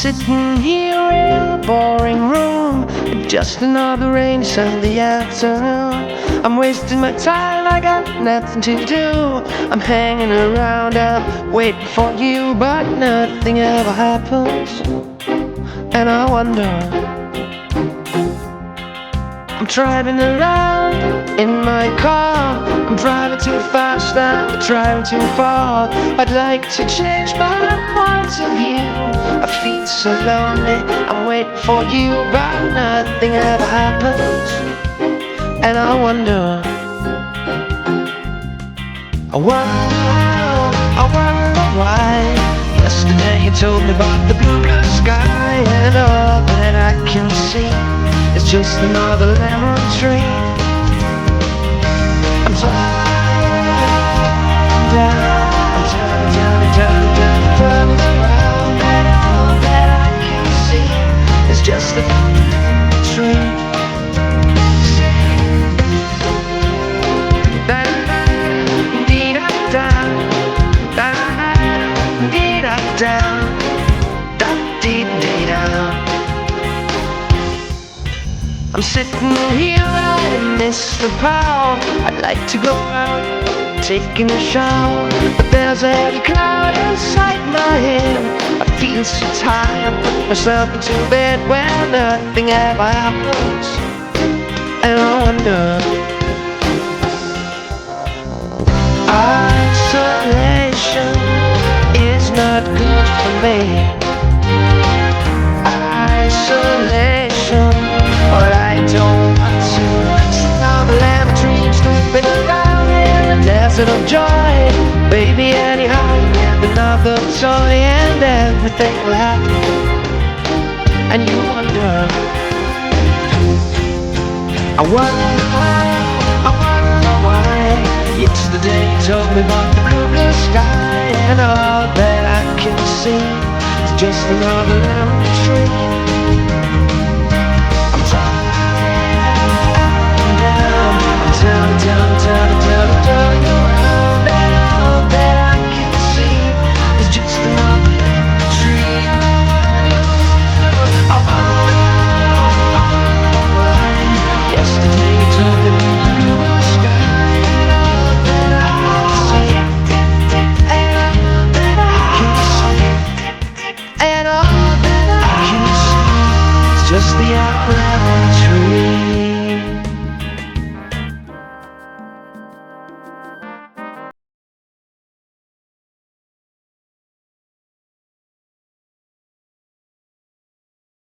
sitting here in a boring room, just another rainy Sunday afternoon. I'm wasting my time, I got nothing to do. I'm hanging around, I'm waiting for you, but nothing ever happens. And I wonder, I'm driving around in my car, I'm driving too fast, I'm driving too far. I'd like to change my point of view. I feel so lonely, I'm waiting for you, but nothing ever happens. And I wonder, I wonder why. Yesterday you told me about the blue, blue sky, and all that I can see is just another lemon tree. I'm turning around, and all that I can see is just a tree. I'm sitting here, I miss the power. I'd like to go out, taking a shower, but there's a heavy cloud inside my head. I feel so tired, put myself into bed where nothing ever happens. And I wonder, isolation is not good for me. Isolation, but I don't want to. Now the lemon trees sleeping around in the desert of joy. Baby, anyhow, another toy and everything will happen. And you wonder, I wonder why. Yesterday you told me about the blue, blue sky, and all that I can see is just another lemon tree. Turning around, and all that I can see is just another lemon tree. Yesterday you told me about the blue sky, and all that I can see, and all that I can see is just the lemon tree.